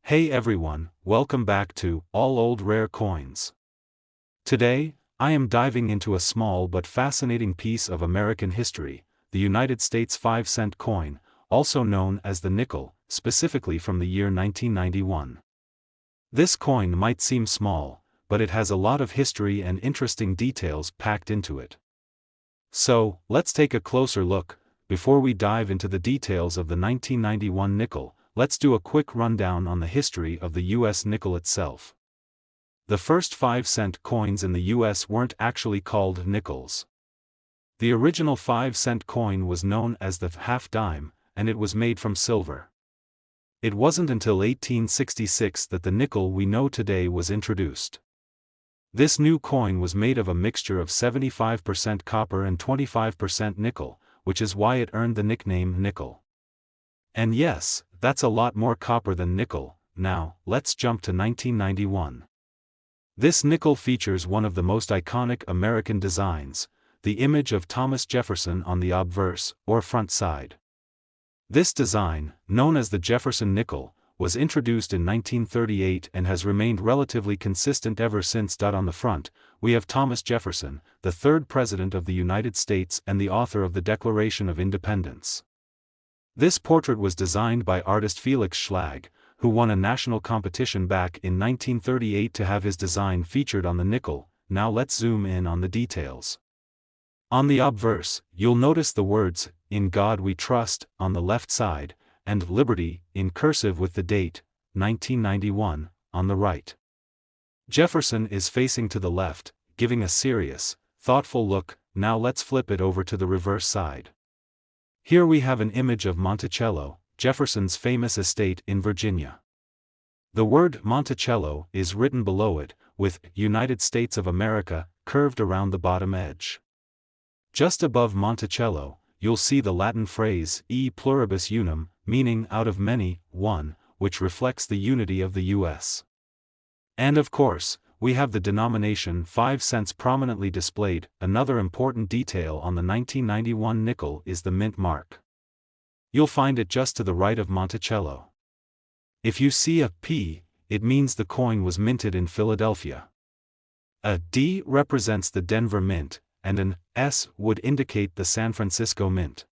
Hey everyone, welcome back to All Old Rare Coins. Today, I am diving into a small but fascinating piece of American history, the United States 5-cent coin, also known as the nickel, specifically from the year 1991. This coin might seem small, but it has a lot of history and interesting details packed into it. So, let's take a closer look. Before we dive into the details of the 1991 nickel, let's do a quick rundown on the history of the U.S. nickel itself. The first 5-cent coins in the U.S. weren't actually called nickels. The original 5-cent coin was known as the half dime, and it was made from silver. It wasn't until 1866 that the nickel we know today was introduced. This new coin was made of a mixture of 75% copper and 25% nickel, which is why it earned the nickname nickel. And yes, that's a lot more copper than nickel. Now, let's jump to 1991. This nickel features one of the most iconic American designs, the image of Thomas Jefferson on the obverse, or front side. This design, known as the Jefferson Nickel, was introduced in 1938 and has remained relatively consistent ever since. On the front, we have Thomas Jefferson, the third President of the United States and the author of the Declaration of Independence. This portrait was designed by artist Felix Schlag, who won a national competition back in 1938 to have his design featured on the nickel. Now let's zoom in on the details. On the obverse, you'll notice the words, "In God We Trust," on the left side, and "Liberty," in cursive with the date, 1991, on the right. Jefferson is facing to the left, giving a serious, thoughtful look. Now let's flip it over to the reverse side. Here we have an image of Monticello, Jefferson's famous estate in Virginia. The word Monticello is written below it, with United States of America curved around the bottom edge. Just above Monticello, you'll see the Latin phrase e pluribus unum, meaning out of many, one, which reflects the unity of the U.S. And of course, we have the denomination 5 cents prominently displayed. Another important detail on the 1991 nickel is the mint mark. You'll find it just to the right of Monticello. If you see a P, it means the coin was minted in Philadelphia. A D represents the Denver Mint, and an S would indicate the San Francisco Mint.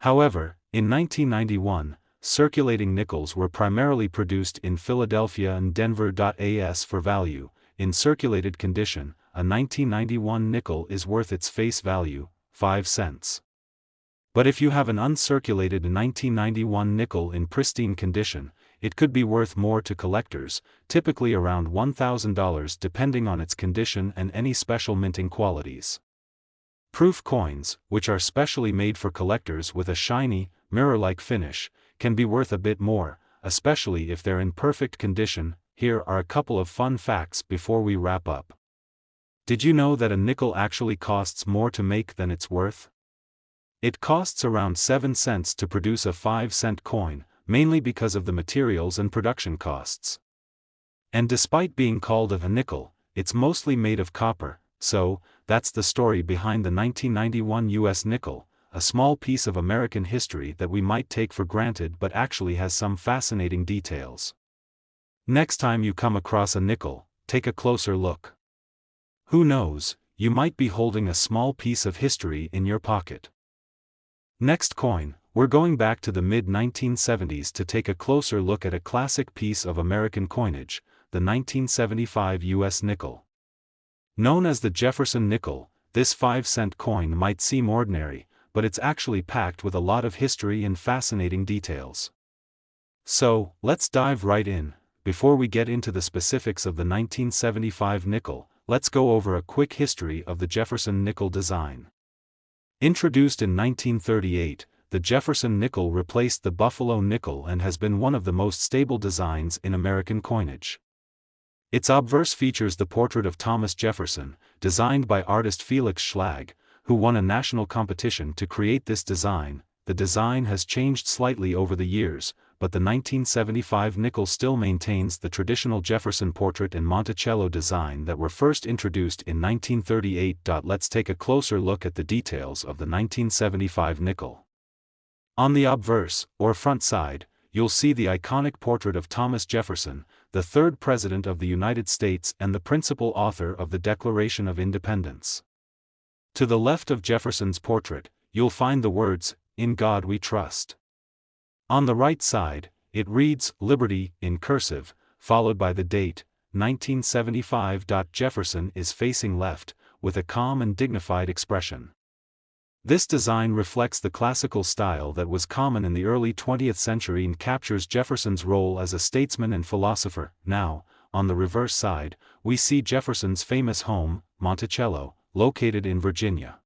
However, in 1991, circulating nickels were primarily produced in Philadelphia and Denver. As for value, in circulated condition, a 1991 nickel is worth its face value, 5 cents. But if you have an uncirculated 1991 nickel in pristine condition, it could be worth more to collectors, typically around $1,000 depending on its condition and any special minting qualities. Proof coins, which are specially made for collectors with a shiny, mirror-like finish, can be worth a bit more, especially if they're in perfect condition. Here are a couple of fun facts before we wrap up. Did you know that a nickel actually costs more to make than it's worth? It costs around 7 cents to produce a 5-cent coin, mainly because of the materials and production costs. And despite being called a nickel, it's mostly made of copper. So, that's the story behind the 1991 U.S. nickel, a small piece of American history that we might take for granted but actually has some fascinating details. Next time you come across a nickel, take a closer look. Who knows, you might be holding a small piece of history in your pocket. Next coin, we're going back to the mid-1970s to take a closer look at a classic piece of American coinage, the 1975 U.S. nickel. Known as the Jefferson Nickel, this 5-cent coin might seem ordinary, but it's actually packed with a lot of history and fascinating details. So, let's dive right in. Before we get into the specifics of the 1975 nickel, let's go over a quick history of the Jefferson Nickel design. Introduced in 1938, the Jefferson Nickel replaced the Buffalo nickel and has been one of the most stable designs in American coinage. Its obverse features the portrait of Thomas Jefferson, designed by artist Felix Schlag, who won a national competition to create this design. The design has changed slightly over the years, but the 1975 nickel still maintains the traditional Jefferson portrait and Monticello design that were first introduced in 1938. Let's take a closer look at the details of the 1975 nickel. On the obverse, or front side, you'll see the iconic portrait of Thomas Jefferson, the third President of the United States and the principal author of the Declaration of Independence. To the left of Jefferson's portrait, you'll find the words, "In God We Trust." On the right side, it reads, "Liberty," in cursive, followed by the date, 1975. Jefferson is facing left, with a calm and dignified expression. This design reflects the classical style that was common in the early 20th century and captures Jefferson's role as a statesman and philosopher. Now, on the reverse side, we see Jefferson's famous home, Monticello, located in Virginia.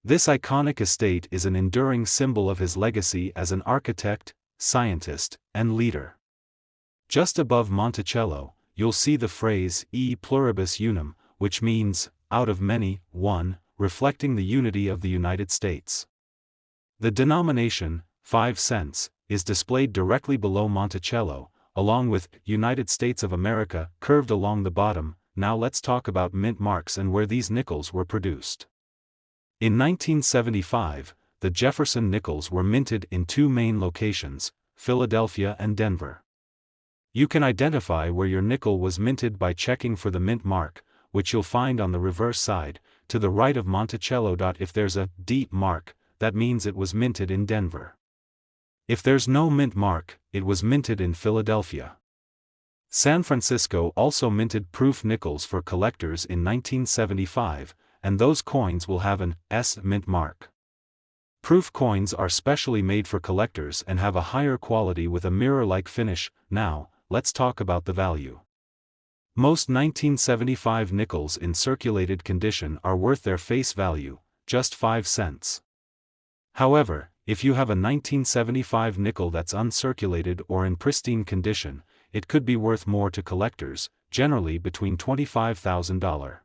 This iconic estate is an enduring symbol of his legacy as an architect, scientist, and leader. Just above Monticello, you'll see the phrase, "E pluribus unum," which means, out of many, one, reflecting the unity of the United States. The denomination, 5 cents, is displayed directly below Monticello, along with United States of America curved along the bottom. Now let's talk about mint marks and where these nickels were produced. In 1975, the Jefferson nickels were minted in two main locations, Philadelphia and Denver. You can identify where your nickel was minted by checking for the mint mark, which you'll find on the reverse side, to the right of Monticello. If there's a D mark, that means it was minted in Denver. If there's no mint mark, it was minted in Philadelphia. San Francisco also minted proof nickels for collectors in 1975, and those coins will have an S mint mark. Proof coins are specially made for collectors and have a higher quality with a mirror-like finish. Now, let's talk about the value. Most 1975 nickels in circulated condition are worth their face value, just 5 cents. However, if you have a 1975 nickel that's uncirculated or in pristine condition, it could be worth more to collectors, generally between $25,000.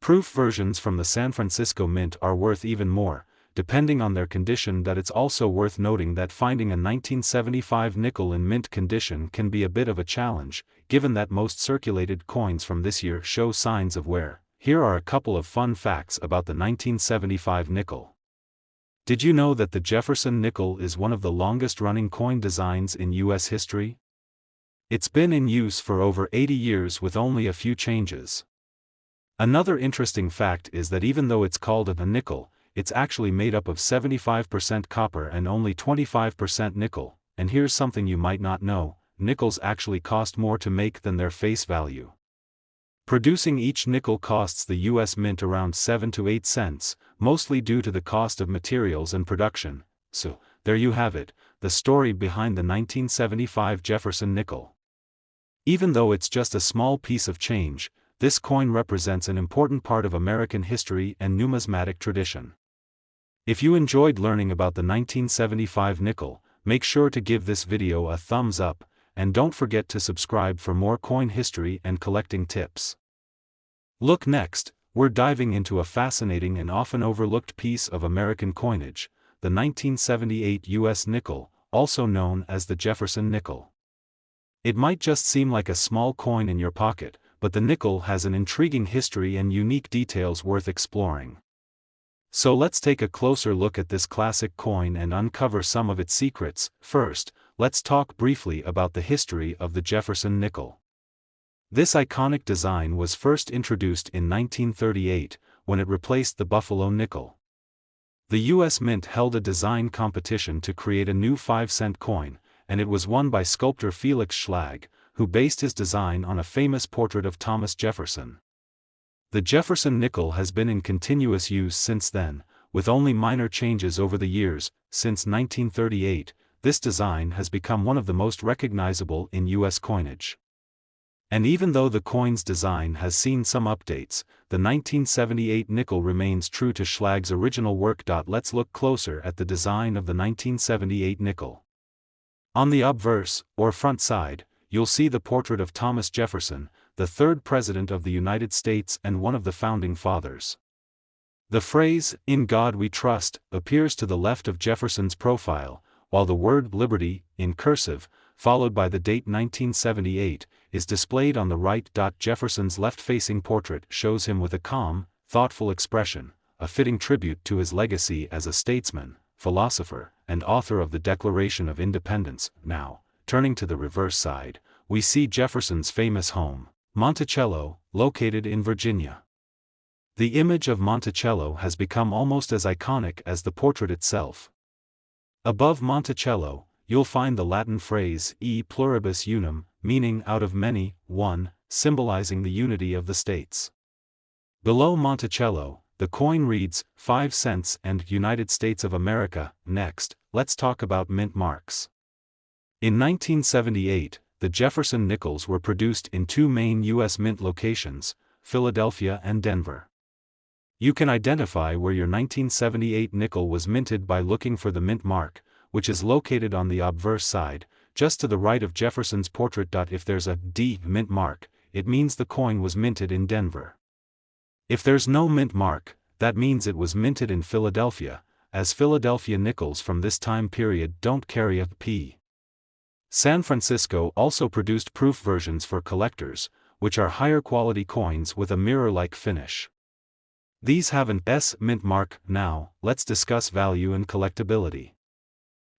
Proof versions from the San Francisco Mint are worth even more, depending on their condition. It's also worth noting that finding a 1975 nickel in mint condition can be a bit of a challenge, given that most circulated coins from this year show signs of wear. Here are a couple of fun facts about the 1975 nickel. Did you know that the Jefferson nickel is one of the longest-running coin designs in U.S. history? It's been in use for over 80 years with only a few changes. Another interesting fact is that even though it's called a nickel, it's actually made up of 75% copper and only 25% nickel. And here's something you might not know, nickels actually cost more to make than their face value. Producing each nickel costs the U.S. Mint around 7 to 8 cents, mostly due to the cost of materials and production. So, there you have it, the story behind the 1975 Jefferson nickel. Even though it's just a small piece of change, this coin represents an important part of American history and numismatic tradition. If you enjoyed learning about the 1975 nickel, make sure to give this video a thumbs up, and don't forget to subscribe for more coin history and collecting tips. Look next, we're diving into a fascinating and often overlooked piece of American coinage, the 1978 U.S. nickel, also known as the Jefferson nickel. It might just seem like a small coin in your pocket, but the nickel has an intriguing history and unique details worth exploring. So let's take a closer look at this classic coin and uncover some of its secrets. First, let's talk briefly about the history of the Jefferson nickel. This iconic design was first introduced in 1938, when it replaced the Buffalo nickel. The U.S. Mint held a design competition to create a new 5-cent coin, and it was won by sculptor Felix Schlag, who based his design on a famous portrait of Thomas Jefferson. The Jefferson nickel has been in continuous use since then, with only minor changes over the years. Since 1938, this design has become one of the most recognizable in U.S. coinage. And even though the coin's design has seen some updates, the 1978 nickel remains true to Schlag's original work. Let's look closer at the design of the 1978 nickel. On the obverse, or front side, you'll see the portrait of Thomas Jefferson, the third President of the United States and one of the Founding Fathers. The phrase, "In God We Trust," appears to the left of Jefferson's profile, while the word "Liberty," in cursive, followed by the date 1978, is displayed on the right. Jefferson's left-facing portrait shows him with a calm, thoughtful expression, a fitting tribute to his legacy as a statesman, philosopher, and author of the Declaration of Independence. Now, turning to the reverse side, we see Jefferson's famous home, Monticello, located in Virginia. The image of Monticello has become almost as iconic as the portrait itself. Above Monticello, you'll find the Latin phrase e pluribus unum, meaning out of many, one, symbolizing the unity of the states. Below Monticello, the coin reads 5 cents and United States of America. Next, let's talk about mint marks. In 1978, the Jefferson Nickels were produced in two main U.S. mint locations, Philadelphia and Denver. You can identify where your 1978 nickel was minted by looking for the mint mark, which is located on the obverse side, just to the right of Jefferson's portrait. If there's a D mint mark, it means the coin was minted in Denver. If there's no mint mark, that means it was minted in Philadelphia, as Philadelphia nickels from this time period don't carry a P. San Francisco also produced proof versions for collectors, which are higher quality coins with a mirror-like finish. These have an S mint mark. Now, let's discuss value and collectability.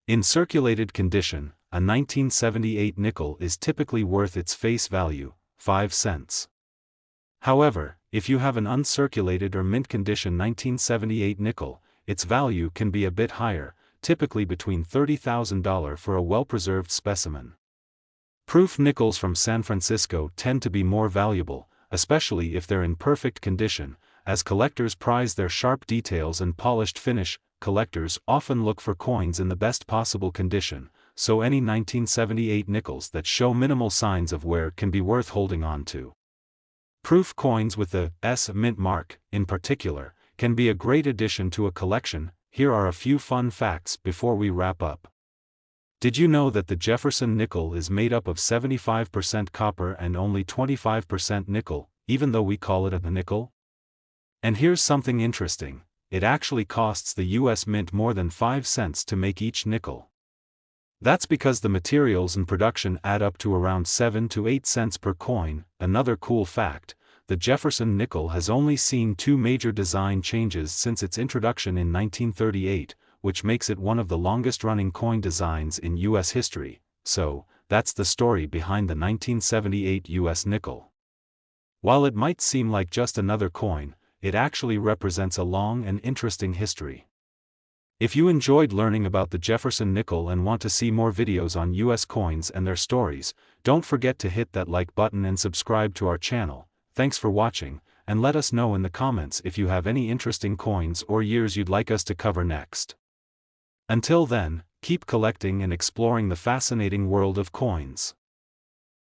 In circulated condition, a 1978 nickel is typically worth its face value, 5 cents. However, if you have an uncirculated or mint condition 1978 nickel, its value can be a bit higher, typically between $30,000 for a well-preserved specimen. Proof nickels from San Francisco tend to be more valuable, especially if they're in perfect condition, as collectors prize their sharp details and polished finish. Collectors often look for coins in the best possible condition, so any 1978 nickels that show minimal signs of wear can be worth holding on to. Proof coins with the S mint mark, in particular, can be a great addition to a collection. Here are a few fun facts before we wrap up. Did you know that the Jefferson nickel is made up of 75% copper and only 25% nickel, even though we call it a nickel? And here's something interesting, it actually costs the US Mint more than 5 cents to make each nickel. That's because the materials and production add up to around 7 to 8 cents per coin. Another cool fact, the Jefferson nickel has only seen 2 major design changes since its introduction in 1938, which makes it one of the longest-running coin designs in US history. So, that's the story behind the 1978 US nickel. While it might seem like just another coin, it actually represents a long and interesting history. If you enjoyed learning about the Jefferson nickel and want to see more videos on US coins and their stories, don't forget to hit that like button and subscribe to our channel. Thanks for watching, and let us know in the comments if you have any interesting coins or years you'd like us to cover next. Until then, keep collecting and exploring the fascinating world of coins.